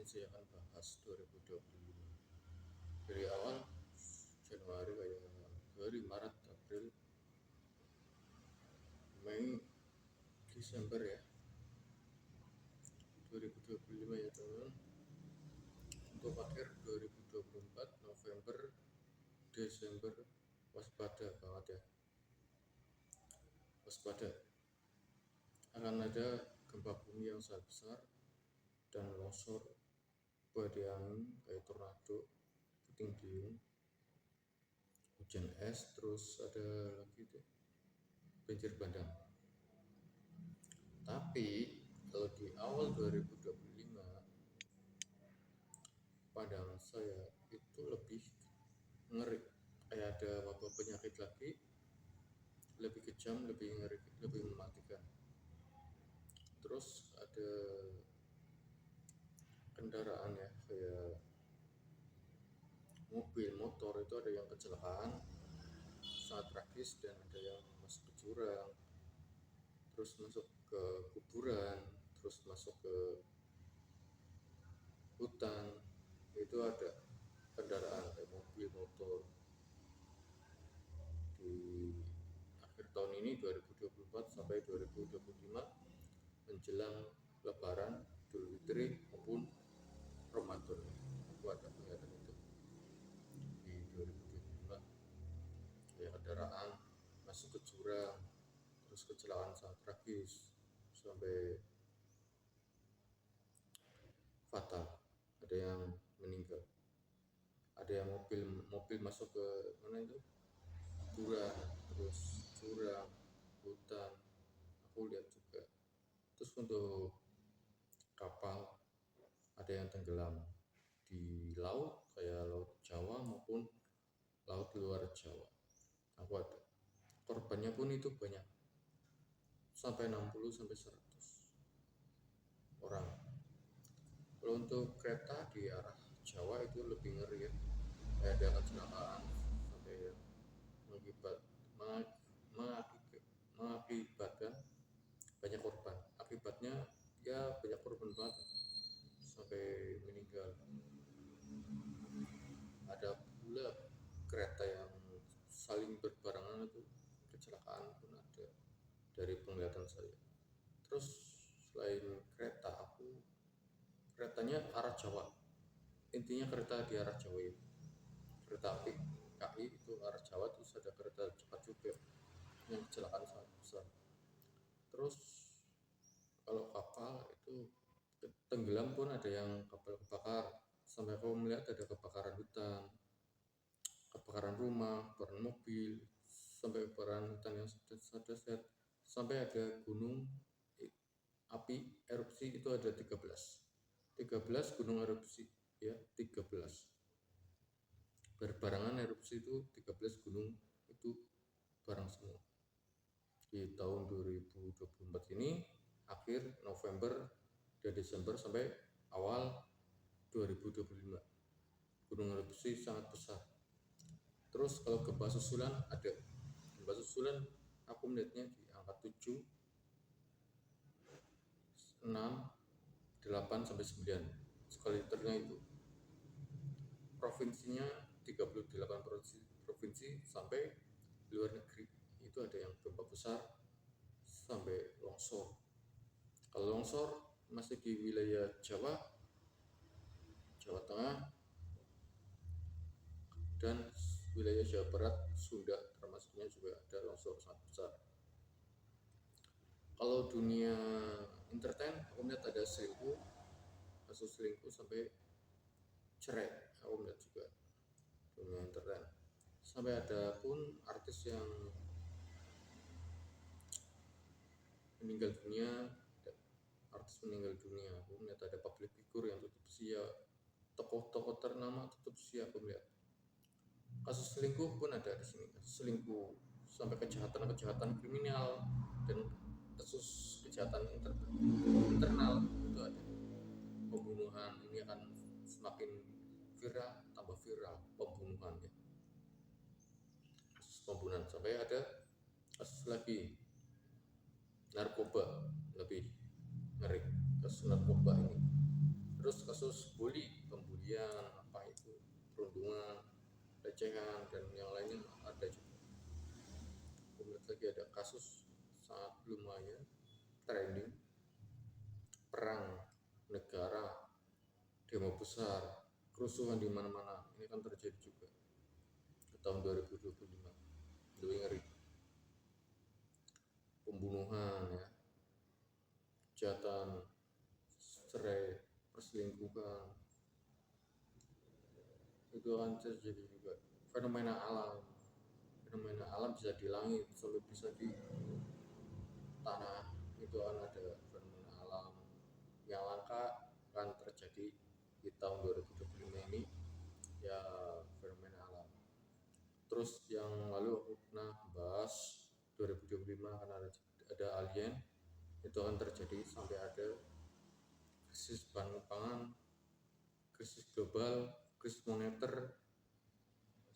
saya akan bahas 2025 dari awal Januari kayak Februari, Maret, April, Mei, Desember ya 2025 ya teman-teman. Untuk akhir 2024 November, Desember waspada banget ya, waspada akan ada gempa bumi yang sangat besar dan longsor, badai angin kayak tornado, puting beliung, hujan es, terus ada lagi tuh banjir bandang. Tapi kalau di awal 2025 pandangan saya itu lebih ngeri, kayak ada wabah penyakit lagi, lebih kejam, lebih ngeri, lebih mematikan. Terus ada kendaraan ya, kayak mobil, motor itu ada yang kecelakaan sangat tragis, dan ada yang masuk ke jurang, terus masuk ke kuburan, terus masuk ke hutan. Itu ada kendaraan kayak mobil, motor. Di akhir tahun ini 2024 sampai 2025 menjelang Lebaran, Idul Fitri maupun Ramadan, aku ada kelihatan itu di 2025 kayak kendaraan masuk ke jurang, terus kecelakaan sangat tragis sampai fatal, ada yang meninggal, ada yang mobil masuk ke mana itu kuburan, terus jurang, hutan, aku lihat juga. Terus untuk kapal ada yang tenggelam di laut kayak laut Jawa maupun laut luar Jawa, aku ada. Korbannya pun itu banyak, sampai 60 sampai 100 orang. Kalau untuk kereta di arah Jawa itu lebih ngeri ya, kayak ada kecelakaan sampai mengakibatkan banyak korban. Akibatnya ya banyak korban banget sampai meninggal. Ada pula kereta yang saling berbarengan, itu kecelakaan pun ada dari penglihatan saya. Terus selain kereta, keretanya arah Jawa, intinya kereta di arah Jawa ya, kereta api KI itu arah Jawa. Terus ada kereta cepat juga yang kecelakaan sangat besar. Terus kalau kapal itu tenggelam pun ada yang kapal kebakar, sampai aku melihat ada kebakaran hutan, kebakaran rumah, kebakaran mobil, sampai kebakaran hutan yang set, sampai ada gunung api erupsi itu ada 13 gunung erupsi ya, 13 berbarengan erupsi, itu 13 gunung itu bareng semua di tahun 2024 ini, akhir November dan Desember sampai awal 2025 gunung erupsi sangat besar. Terus kalau gempa susulan ada, gempa susulan aku melihatnya di angka 7, 6, 8 sampai 9 skala Richternya. Itu provinsinya 38 provinsi sampai luar negeri itu ada yang gempa besar sampai longsor. Kalau longsor masih di wilayah Jawa, Jawa Tengah, dan wilayah Jawa Barat, Sunda termasuknya juga ada longsor sangat besar. Kalau dunia entertain, aku melihat ada kasus selingkuh sampai cerai, aku melihat juga dunia entertain. Sampai ada pun artis yang meninggal dunia, aku melihat ada public figure yang tutup usia, tokoh-tokoh ternama tutup usia, aku melihat. Kasus selingkuh pun ada di sini, kasus selingkuh sampai kejahatan kriminal dan kasus kejahatan internal itu ada. Pembunuhan ini akan semakin viral, tambah viral pembunuhannya. Kasus pembunuhan sampai ada kasus lagi narkoba, lebih ngeri kasus narkoba ini. Terus kasus pembulian, apa itu, perundungan, pelecehan dan yang lainnya ada juga. Kemudian lagi ada kasus sangat lumayan trending, perang negara, demo besar, kerusuhan di mana-mana. Ini kan terjadi juga di tahun 2025. Itu ngeri. Pembunuhan ya, kejahatan, cerai, perselingkuhan, itu akan terjadi juga. Fenomena alam bisa di langit, selalu bisa di tanah, itu akan ada fenomena alam yang langka akan terjadi di tahun 2025 ini ya, fenomena alam. Terus yang lalu aku pernah bahas 2025 akan ada alien, itu akan terjadi sampai ada krisis pangan, krisis global, krisis moneter,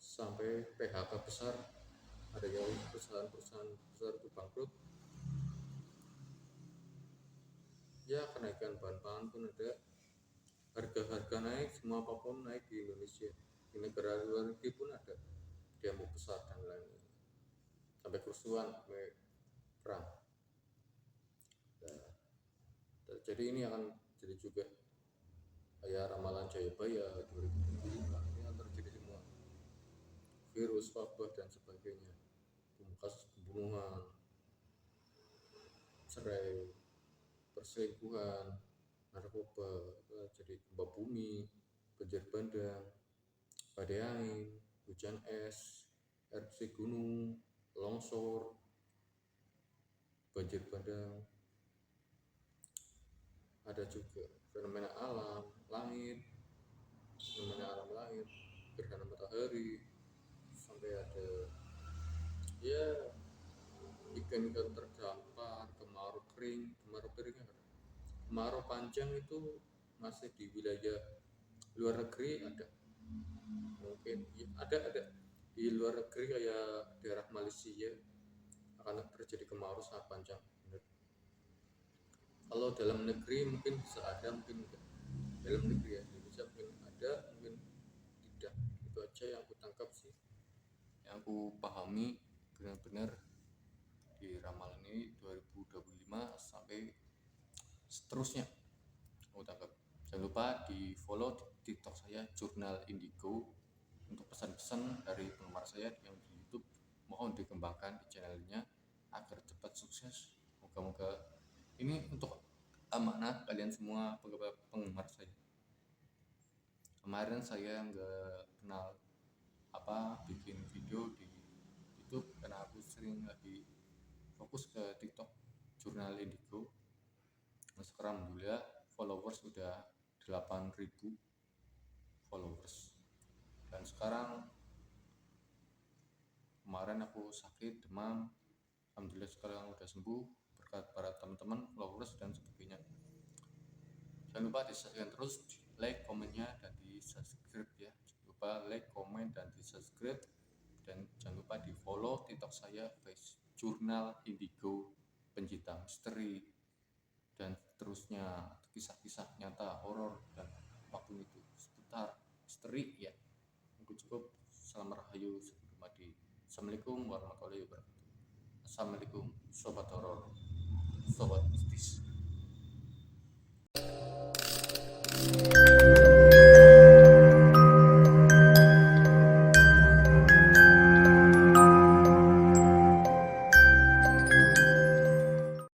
sampai PHK besar, ada yang perusahaan-perusahaan besar itu bangkrut ya, kenaikan bahan pangan pun ada, harga-harga naik, semua apapun naik di Indonesia. Di negara luar negeri pun ada demo besar dan lain-lain, sampai kerusuhan, sampai perang. Nah, jadi ini akan jadi juga kayak ramalan Jayabaya 2025, ini akan terjadi semua, virus, wabah dan sebagainya, kasus pembunuhan, cerai, perselingkuhan, narkoba, jadi gempa bumi, banjir bandang, badai angin, hujan es, erupsi gunung, longsor, banjir bandang. Ada juga fenomena alam langit, gerhana matahari, sampai ada ya ikan-ikan terdampar, kemarau kering. Kemarau panjang itu masih di wilayah luar negeri ada, mungkin ya, ada di luar negeri kayak daerah Malaysia akan terjadi kemarau sangat panjang. Kalau dalam negeri mungkin bisa ada, mungkin enggak. Dalam negeri ya, Indonesia mungkin ada, mungkin tidak. Itu aja yang aku tangkap sih, yang aku pahami benar-benar di ramalan ini 2025 sampai seterusnya. Aku tangkap. Jangan lupa di follow di TikTok saya, Jurnal Indigo, untuk pesan-pesan dari penggemar saya yang di YouTube. Mohon dikembangkan di channelnya agar cepat sukses. Moga-moga ini untuk amanah kalian semua penggemar saya. Kemarin saya nggak kenal bikin video di YouTube karena aku sering lagi fokus ke TikTok Jurnal Indigo. Nah, sekarang alhamdulillah followers udah 8.000 followers. Dan sekarang kemarin aku sakit demam, alhamdulillah sekarang udah sembuh berkat para teman-teman, followers dan sebagainya. Jangan lupa di-subscribe terus, like, komennya dan di-subscribe ya. Jangan lupa like, komen dan di-subscribe, dan jangan lupa di-follow TikTok saya, Jurnal Indigo, pencinta misteri dan seterusnya, kisah-kisah nyata, horor dan apapun itu seputar misteri ya. Mungkin cukup. Salam rahayu, Assalamualaikum warahmatullahi wabarakatuh. Assalamualaikum sobat horor, sobat mistis.